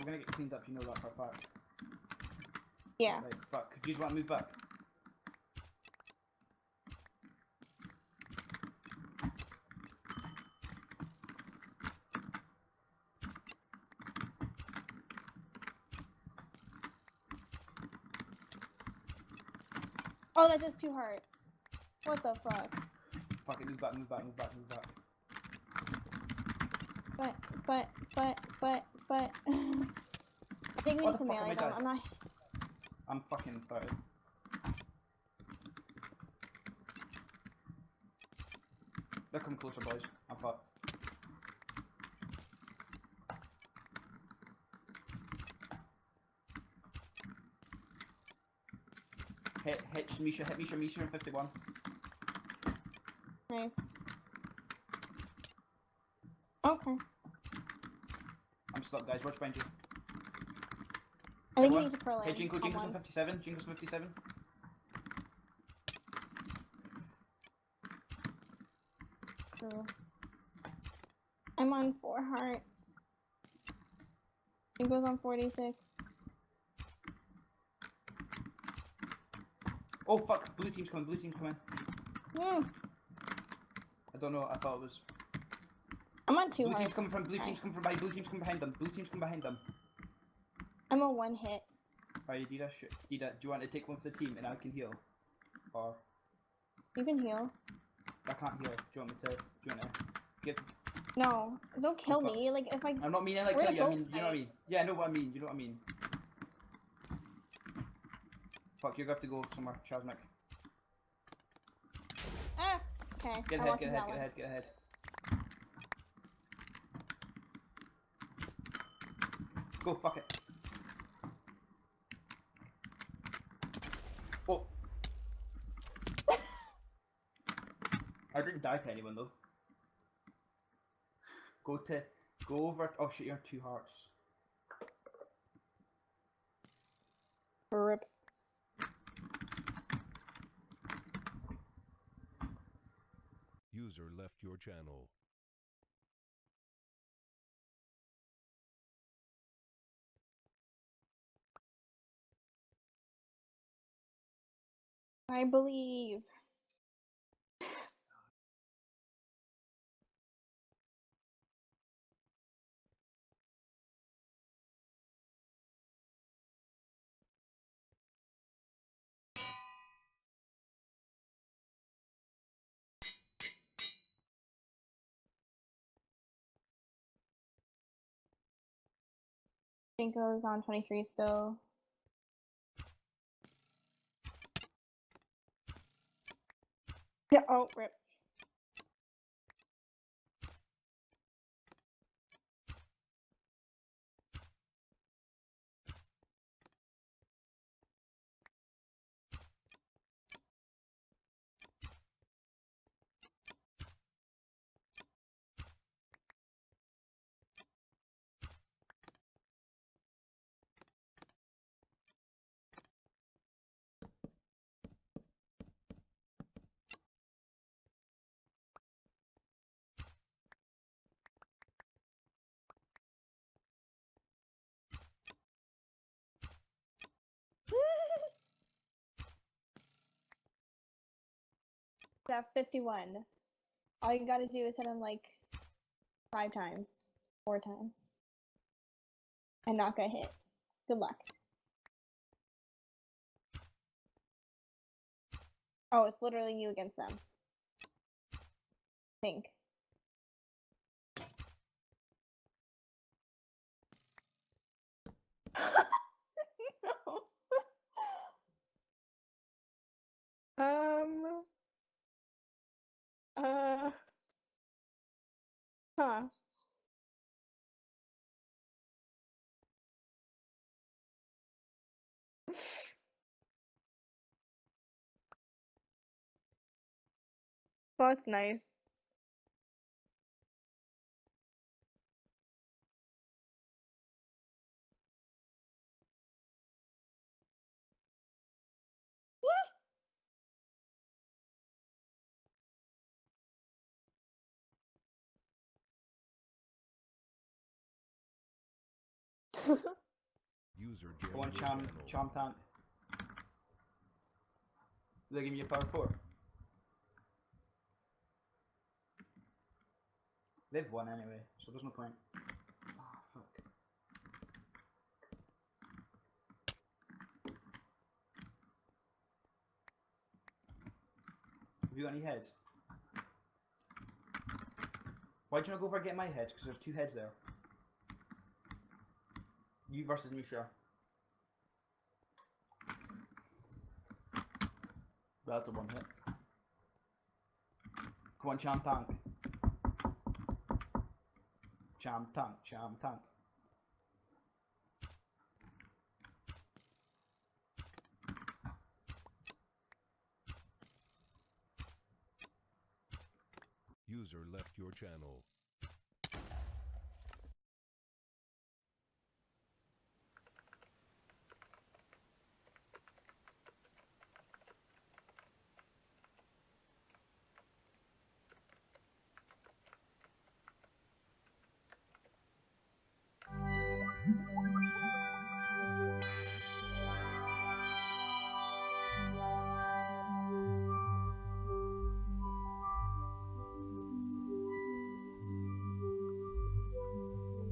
gonna get cleaned up, you know that for a fact. Yeah. Right, fuck. Do you just want to move back? Oh, that does 2 hearts. What the fuck? Fuck it, move back, move back, move back, move back. But. I think we need to melee them. I'm not. I'm fucking third. They're coming closer, boys. I'm fucked. Hit Misha in 51. Nice. Okay. I'm stuck, guys. Watch behind you. I think we need to pro lane. Hey, Jinko's on 57. Jinko's 57. True. I'm on 4 hearts. Jinko's on 46. Oh fuck! Blue team's coming. Blue team's coming. Yeah. I don't know. I thought it was. I'm on 2 Blue hearts. team's coming from. Blue team's coming from behind. Blue team's coming behind them. Blue team's coming behind them. I'm a 1 hit. Alright, Dida, do you want to take one for the team and I can heal? Or You can heal. I can't heal. Do you want me to? Do you want to give? No, don't kill me. Like if I. I'm not meaning like kill you. I mean, you know what I mean. Yeah, I know what I mean. You know what I mean. Fuck, you're gonna have to go somewhere, Chasmic. Ah. Okay. Get ahead. Get ahead. Get ahead. Get ahead. Go. Fuck it. Oh. I didn't die to anyone though. Go over. Oh shit, you're 2 hearts. Rip. User left your channel. I believe. Jinko's on 23 still. Yeah. Oh, rip. That 51. All you gotta do is hit him like 5 times, 4 times, and not get hit. Good luck. Oh, it's literally you against them. Think. No. Huh. Well, that's nice. User Go on, joined your charm channel. tank. They're giving you power 4. They've won anyway, so there's no point. Ah, fuck. Have you got any heads? Why don't you not go over and get my heads? Because there's 2 heads there. You versus me, sure. That's a 1 hit. Come on, charm tank. Charm tank, charm tank. User left your channel.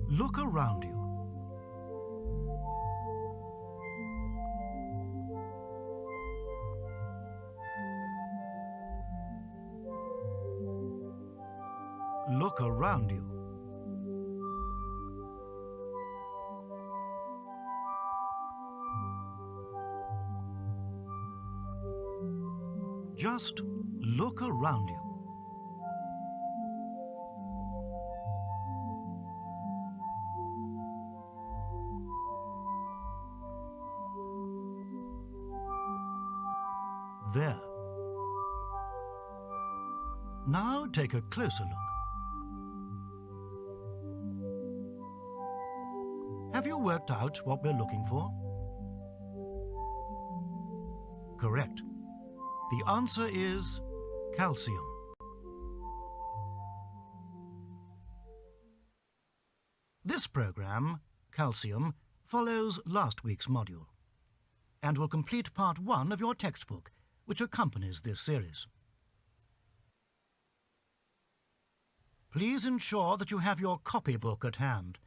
Look around you. Look around you. Just look around you. There. Now take a closer look. Have you worked out what we're looking for? Correct. The answer is calcium. This program, Calcium, follows last week's module and will complete part 1 of your textbook, which accompanies this series. Please ensure that you have your copybook at hand,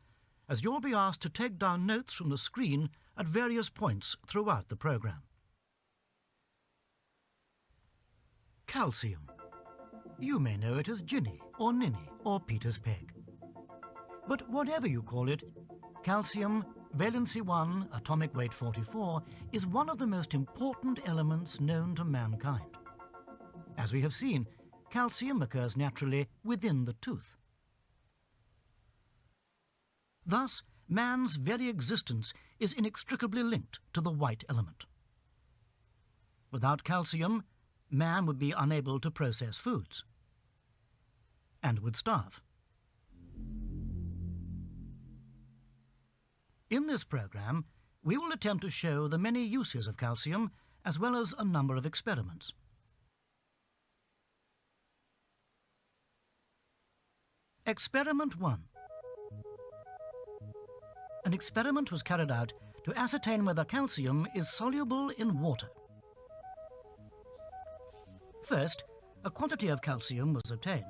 as you'll be asked to take down notes from the screen at various points throughout the program. Calcium. You may know it as Ginny or Ninny or Peter's Peg. But whatever you call it, calcium, valency 1, atomic weight 44, is one of the most important elements known to mankind. As we have seen, calcium occurs naturally within the tooth. Thus, man's very existence is inextricably linked to the white element. Without calcium, man would be unable to process foods and would starve. In this program, we will attempt to show the many uses of calcium as well as a number of experiments. Experiment 1. An experiment was carried out to ascertain whether calcium is soluble in water. First, a quantity of calcium was obtained.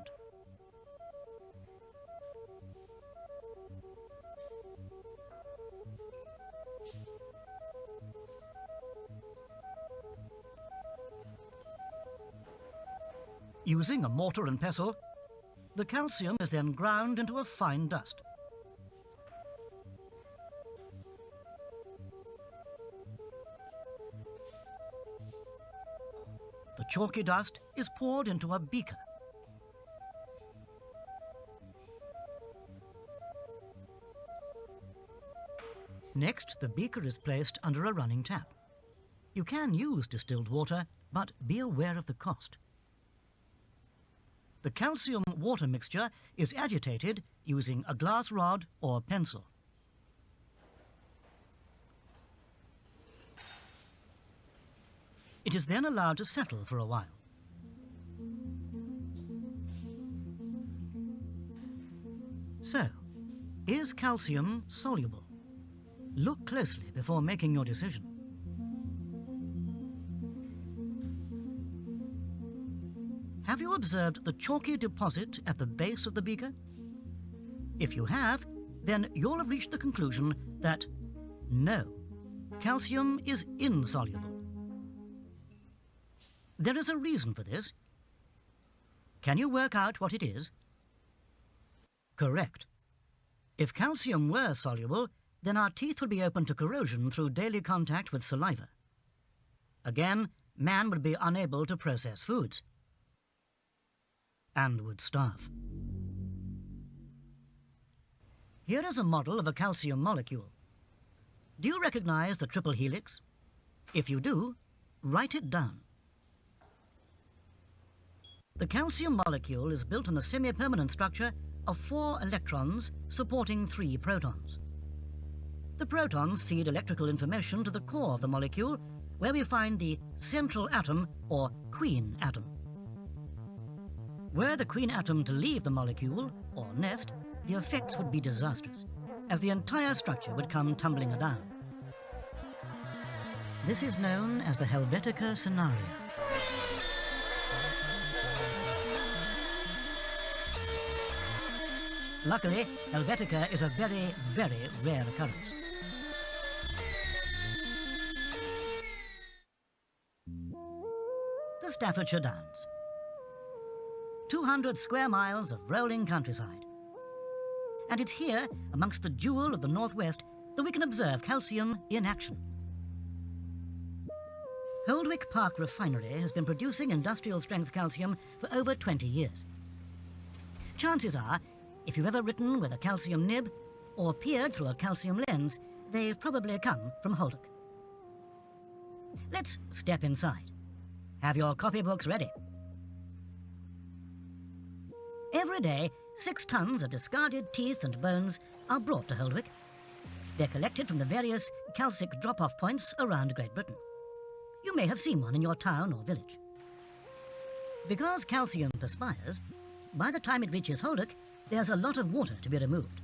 Using a mortar and pestle, the calcium is then ground into a fine dust. The chalky dust is poured into a beaker. Next, the beaker is placed under a running tap. You can use distilled water, but be aware of the cost. The calcium water mixture is agitated using a glass rod or pencil. It is then allowed to settle for a while. So, is calcium soluble? Look closely before making your decision. Have you observed the chalky deposit at the base of the beaker? If you have, then you'll have reached the conclusion that no, calcium is insoluble. There is a reason for this. Can you work out what it is? Correct. If calcium were soluble, then our teeth would be open to corrosion through daily contact with saliva. Again, man would be unable to process foods and would starve. Here is a model of a calcium molecule. Do you recognize the triple helix? If you do, write it down. The calcium molecule is built on a semi-permanent structure of 4 electrons supporting 3 protons. The protons feed electrical information to the core of the molecule, where we find the central atom, or queen atom. Were the queen atom to leave the molecule, or nest, the effects would be disastrous, as the entire structure would come tumbling down. This is known as the Helvetica Scenario. Luckily, Helvetica is a very, very rare occurrence. The Staffordshire Downs. 200 square miles of rolling countryside. And it's here, amongst the jewel of the Northwest, that we can observe calcium in action. Holdwick Park Refinery has been producing industrial-strength calcium for over 20 years. Chances are, if you've ever written with a calcium nib or peered through a calcium lens, they've probably come from Holdwick. Let's step inside. Have your copybooks ready. Every day, 6 tons of discarded teeth and bones are brought to Holdwick. They're collected from the various calcic drop-off points around Great Britain. You may have seen one in your town or village. Because calcium perspires, by the time it reaches Holdwick, there's a lot of water to be removed.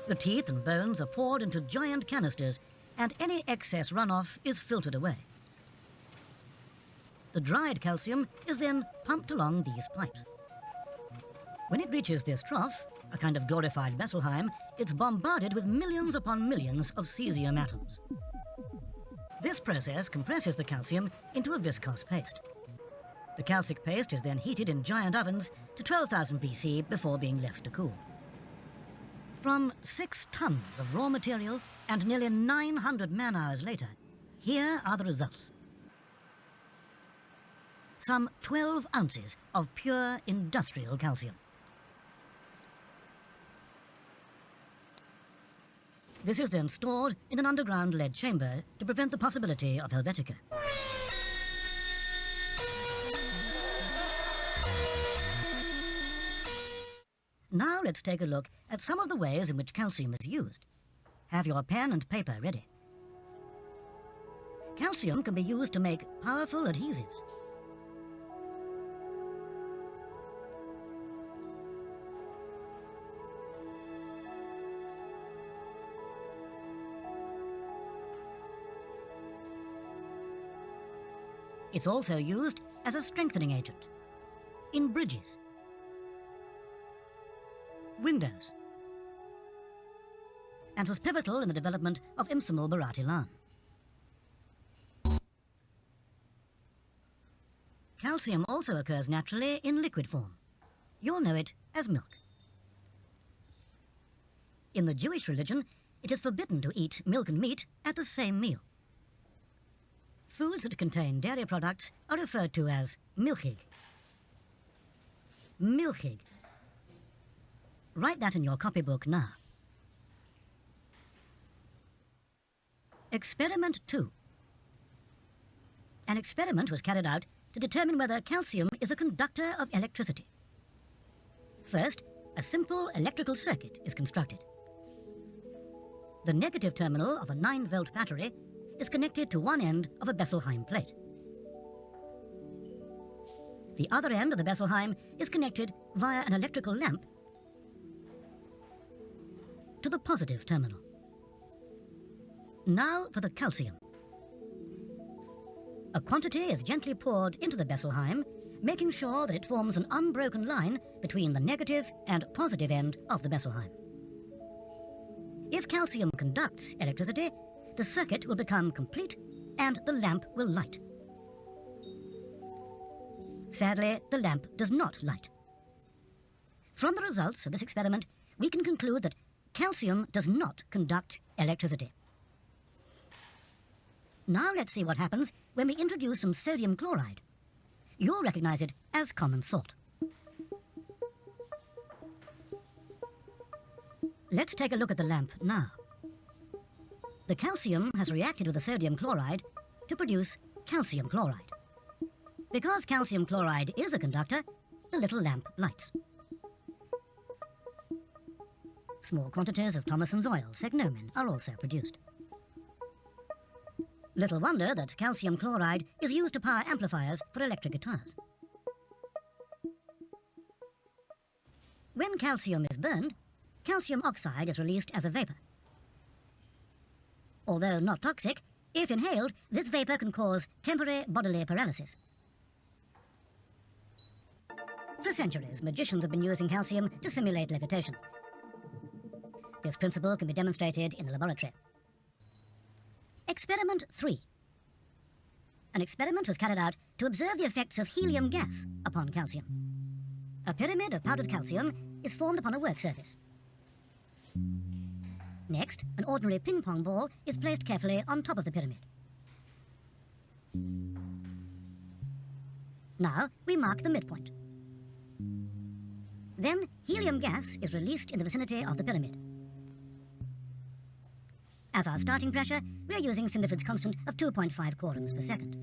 The teeth and bones are poured into giant canisters, and any excess runoff is filtered away. The dried calcium is then pumped along these pipes. When it reaches this trough, a kind of glorified Besselheim, it's bombarded with millions upon millions of cesium atoms. This process compresses the calcium into a viscose paste. The calcic paste is then heated in giant ovens to 12,000 BC before being left to cool. From 6 tons of raw material and nearly 900 man-hours later, here are the results. Some 12 ounces of pure industrial calcium. This is then stored in an underground lead chamber to prevent the possibility of Helvetica. Now let's take a look at some of the ways in which calcium is used. Have your pen and paper ready. Calcium can be used to make powerful adhesives. It's also used as a strengthening agent in bridges, windows, and was pivotal in the development of Imsumul Bharati Lan. Calcium also occurs naturally in liquid form. You'll know it as milk. In the Jewish religion, it is forbidden to eat milk and meat at the same meal. Foods that contain dairy products are referred to as milchig. Milchig. Write that in your copybook now. Experiment 2. An experiment was carried out to determine whether calcium is a conductor of electricity. First, a simple electrical circuit is constructed. The negative terminal of a 9-volt battery is connected to one end of a Besselheim plate. The other end of the Besselheim is connected via an electrical lamp to the positive terminal. Now for the calcium. A quantity is gently poured into the Besselheim, making sure that it forms an unbroken line between the negative and positive end of the Besselheim. If calcium conducts electricity, the circuit will become complete and the lamp will light. Sadly, the lamp does not light. From the results of this experiment, we can conclude that calcium does not conduct electricity. Now let's see what happens when we introduce some sodium chloride. You'll recognize it as common salt. Let's take a look at the lamp now. The calcium has reacted with the sodium chloride to produce calcium chloride. Because calcium chloride is a conductor, the little lamp lights. Small quantities of Thomason's oil, signomen, are also produced. Little wonder that calcium chloride is used to power amplifiers for electric guitars. When calcium is burned, calcium oxide is released as a vapor. Although not toxic, if inhaled, this vapor can cause temporary bodily paralysis. For centuries, magicians have been using calcium to simulate levitation. This principle can be demonstrated in the laboratory. Experiment 3. An experiment was carried out to observe the effects of helium gas upon calcium. A pyramid of powdered calcium is formed upon a work surface. Next, an ordinary ping-pong ball is placed carefully on top of the pyramid. Now, we mark the midpoint. Then, helium gas is released in the vicinity of the pyramid. As our starting pressure, we are using Cinderford's constant of 2.5 coulomb per second.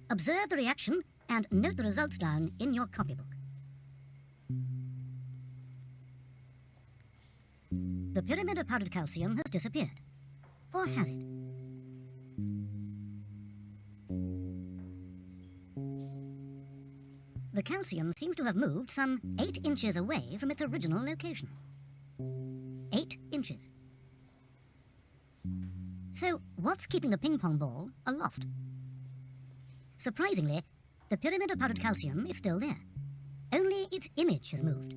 Observe the reaction and note the results down in your copybook. The pyramid of powdered calcium has disappeared. Or has it? The calcium seems to have moved some 8 inches away from its original location. 8 inches. So, what's keeping the ping-pong ball aloft? Surprisingly, the pyramid of powdered calcium is still there. Only its image has moved.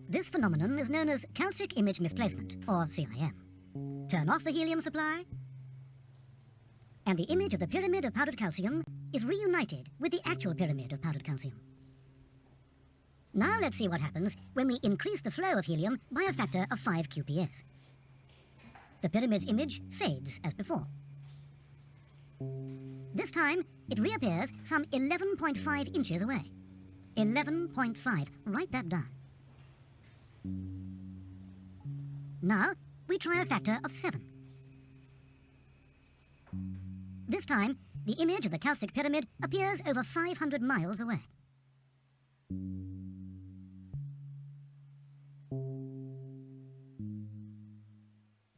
This phenomenon is known as calcic image misplacement, or CIM. Turn off the helium supply, and the image of the pyramid of powdered calcium is reunited with the actual pyramid of powdered calcium. Now let's see what happens when we increase the flow of helium by a factor of 5 QPS. The pyramid's image fades as before. This time, it reappears some 11.5 inches away. 11.5. Write that down. Now, we try a factor of 7. This time, the image of the calcic pyramid appears over 500 miles away.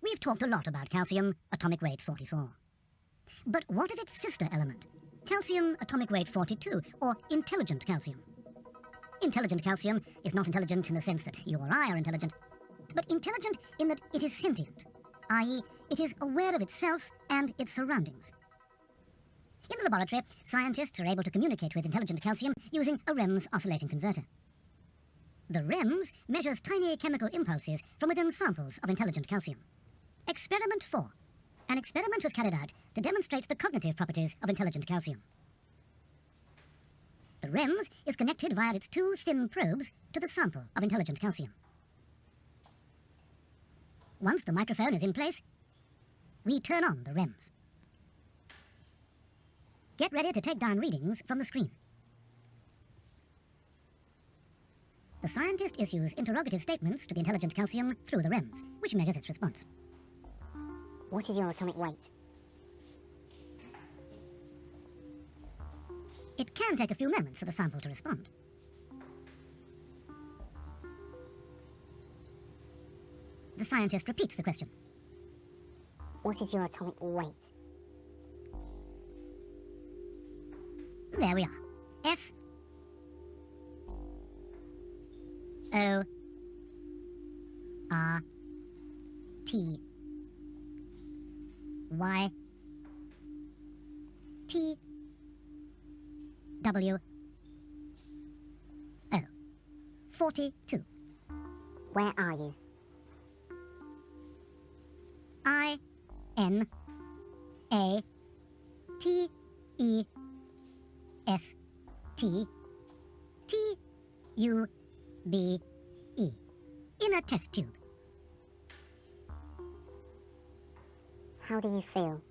We've talked a lot about calcium, atomic weight 44. But what of its sister element, calcium atomic weight 42, or intelligent calcium? Intelligent calcium is not intelligent in the sense that you or I are intelligent, but intelligent in that it is sentient, i.e., it is aware of itself and its surroundings. In the laboratory, scientists are able to communicate with intelligent calcium using a REMS oscillating converter. The REMS measures tiny chemical impulses from within samples of intelligent calcium. Experiment 4. An experiment was carried out to demonstrate the cognitive properties of intelligent calcium. The REMS is connected via its 2 thin probes to the sample of intelligent calcium. Once the microphone is in place, we turn on the REMS. Get ready to take down readings from the screen. The scientist issues interrogative statements to the intelligent calcium through the REMS, which measures its response. What is your atomic weight? It can take a few moments for the sample to respond. The scientist repeats the question. What is your atomic weight? There we are. F O R T Y T W O 42. Where are you? I N A T E S T T U B E. In a test tube. How do you feel?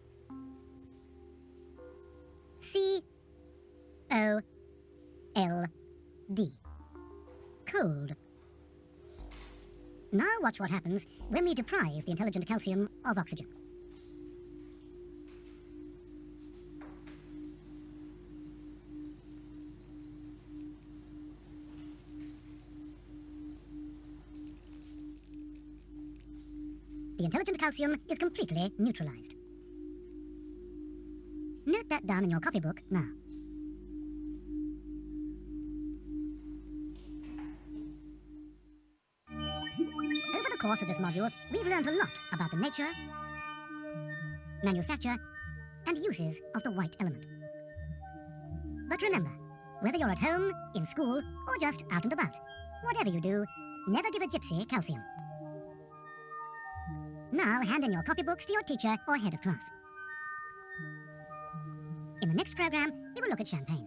C O L D. Cold. Now watch what happens when we deprive the intelligent calcium of oxygen. The intelligent calcium is completely neutralized. Note that down in your copybook now. Over the course of this module, we've learned a lot about the nature, manufacture, and uses of the white element. But remember, whether you're at home, in school, or just out and about, whatever you do, never give a gypsy calcium. Now hand in your copybooks to your teacher or head of class. In the next program, we will look at champagne.